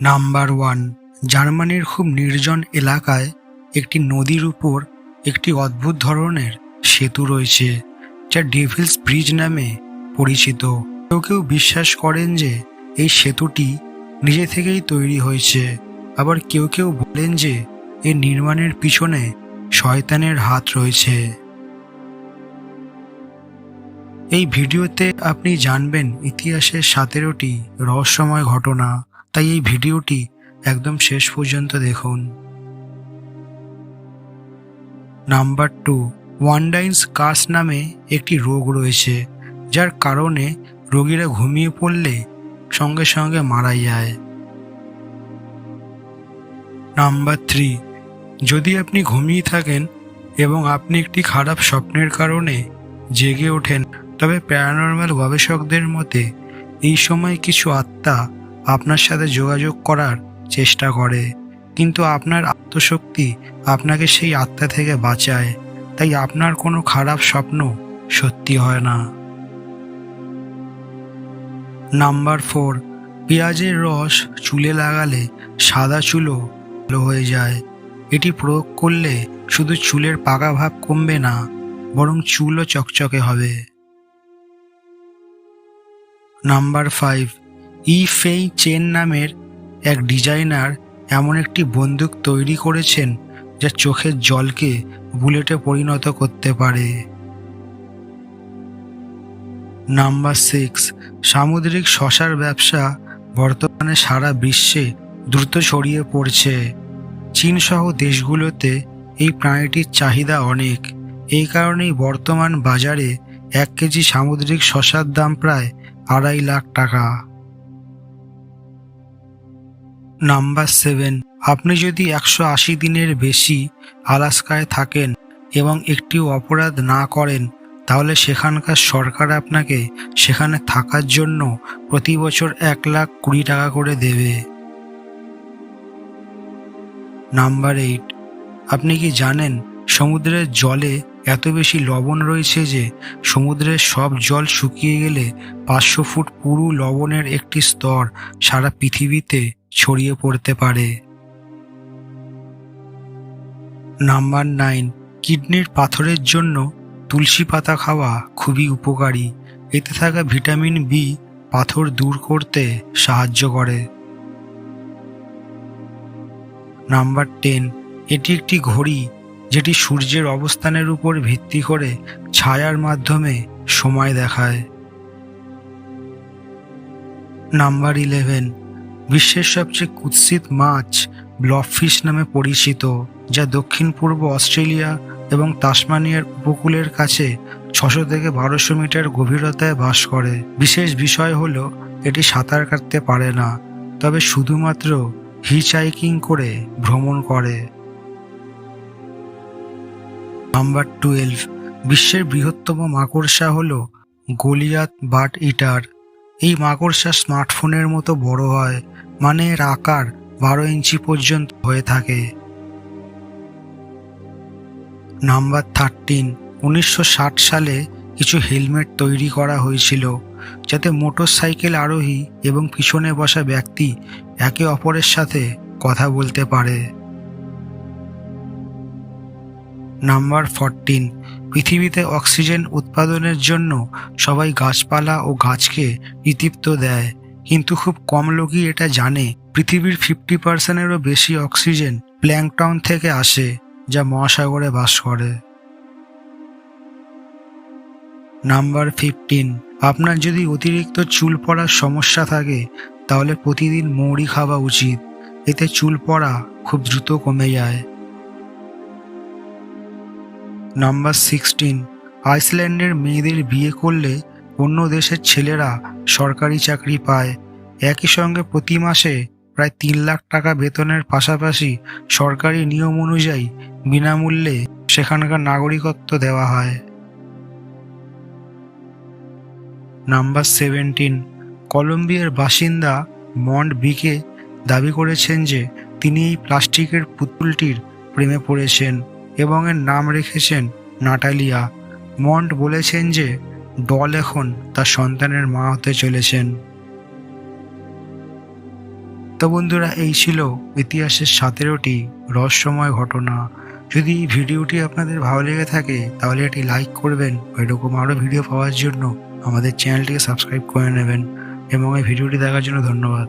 Number 1, জার্মানির খুব নির্জন এলাকায় একটি নদীর উপর একটি অদ্ভুত ধরনের সেতু রয়েছে, যা ডেভিলস ব্রিজ নামে পরিচিত। কেউ কেউ বিশ্বাস করেন যে এই সেতুটি নিজে থেকেই তৈরি হয়েছে, আবার কেউ কেউ বলেন যে এর নির্মাণের পিছনে শয়তানের হাত রয়েছে। এই ভিডিওতে আপনি জানবেন ইতিহাসের 17টি রহস্যময় ঘটনা, তাই এই ভিডিওটি একদম শেষ পর্যন্ত দেখুন। নাম্বার 2, ওয়ান্ডাইনস কার্স নামে একটি রোগ রয়েছে, যার কারণে রোগীরা ঘুমিয়ে পড়লে সঙ্গে সঙ্গে মারা যায়। নাম্বার 3, যদি আপনি ঘুমিয়ে থাকেন এবং আপনি একটি খারাপ স্বপ্নের কারণে জেগে ওঠেন, তবে প্যারানর্মাল গবেষকদের মতে এই সময় কিছু আত্মা আপনার সাথে যোগাযোগ করার চেষ্টা করে, কিন্তু আপনার আত্মশক্তি আপনাকে সেই আত্মা থেকে বাঁচায়, তাই আপনার কোনো খারাপ স্বপ্ন সত্যি হয় না। নাম্বার 4, পেঁয়াজের রস চুলে লাগালে সাদা চুলও ভালো হয়ে যায়। এটি প্রয়োগ করলে শুধু চুলের পাকা ভাব কমবে না, বরং চুলও চকচকে হবে। নাম্বার 5, ফেই চেন নামের এক ডিজাইনার এমন একটি বন্দুক তৈরি করেছেন যা চোখের জলকে বুলেটে পরিণত করতে পারে। নাম্বার 6, সামুদ্রিক শসার ব্যবসা বর্তমানে সারা বিশ্বে দ্রুত ছড়িয়ে পড়ছে। চীন সহ দেশগুলোতে এই প্রাণীটির চাহিদা অনেক। এই কারণেই বর্তমান বাজারে 1 কেজি সামুদ্রিক শসার দাম প্রায় 2.5 লাখ টাকা। নাম্বার 7, আপনি যদি 180 দিনের বেশি আলাস্কায় থাকেন এবং একটিও অপরাধ না করেন, তাহলে সেখানকার সরকার আপনাকে সেখানে থাকার জন্য প্রতি বছর 1,20,000 টাকা করে দেবে। নাম্বার 8, আপনি কি জানেন সমুদ্রের জলে এত বেশি লবণ রয়েছে যে সমুদ্রের সব জল শুকিয়ে গেলে 500 ফুট পুরু লবণের একটি স্তর সারা পৃথিবীতে ছড়িয়ে পড়তে পারে। নাম্বার 9, কিডনির পাথরের জন্য তুলসী পাতা খাওয়া খুবই উপকারী। এতে থাকা ভিটামিন বি পাথর দূর করতে সাহায্য করে। নাম্বার 10, এটি একটি ঘড়ি যেটি সূর্যের অবস্থানের উপর ভিত্তি করে ছায়ার মাধ্যমে সময় দেখায়। নাম্বার 11, বিশ্বের সবচেয়ে কুৎসিত মাছ ব্লবফিশ নামে পরিচিত, যা দক্ষিণ পূর্ব অস্ট্রেলিয়া এবং তাসমানিয়ার উপকূলের কাছে 600 থেকে 1200 মিটার গভীরতায় বাস করে। বিশেষ বিষয় হলো এটি সাঁতার কাটতে পারে না, তবে শুধুমাত্র হিচহাইকিং করে ভ্রমণ করে। নাম্বার 12, বিশ্বের বৃহত্তম মাকড়সা হলো গোলিয়াথ বার্ড ইটার। এই মাকড়সা স্মার্টফোনের মতো বড় হয়, মানে এর আকার 12 ইঞ্চি পর্যন্ত হয়ে থাকে। নাম্বার 13, 1960 সালে কিছু হেলমেট তৈরি করা হয়েছিল যাতে মোটরসাইকেল আরোহী এবং পিছনে বসা ব্যক্তি একে অপরের সাথে কথা বলতে পারে। নাম্বার 14, পৃথিবীতে অক্সিজেন উৎপাদনের জন্য সবাই গাছপালা ও গাছকে কৃতিত্ব দেয়, কিন্তু খুব কম লোকই এটা জানে পৃথিবীর 50%-এরও বেশি অক্সিজেন প্ল্যাঙ্কটন থেকে আসে, যা মহাসাগরে বাস করে। নাম্বার 15, আপনার যদি অতিরিক্ত চুল পড়ার সমস্যা থাকে তাহলে প্রতিদিন মৌরি খাওয়া উচিত। এতে চুল পড়া খুব দ্রুত কমে যায়। নাম্বার 16, আইসল্যান্ডের মেয়েদের বিয়ে করলে অন্য দেশের ছেলেরা সরকারি চাকরি পায়। একই সঙ্গে প্রতি মাসে প্রায় 3 লাখ টাকা বেতনের পাশাপাশি সরকারি নিয়ম অনুযায়ী বিনামূল্যে সেখানকার নাগরিকত্ব দেওয়া হয়। নাম্বার 17, কলম্বিয়ার বাসিন্দা মন্ট বিকে দাবি করেছেন যে তিনি এই প্লাস্টিকের পুতুলটির প্রেমে পড়েছেন এবং এর নাম রেখেছেন নাটালিয়া। মন্ট বলেছেন যে ডল এখন তার সন্তানের মা হতে চলেছেন। তো বন্ধুরা, এই ছিল ইতিহাসের 17টি রহস্যময় ঘটনা। যদি এই ভিডিওটি আপনাদের ভালো লেগে থাকে তাহলে একটি লাইক করবেন। এরকম আরও ভিডিও পাওয়ার জন্য আমাদের চ্যানেলটিকে সাবস্ক্রাইব করে নেবেন এবং এই ভিডিওটি দেখার জন্য ধন্যবাদ।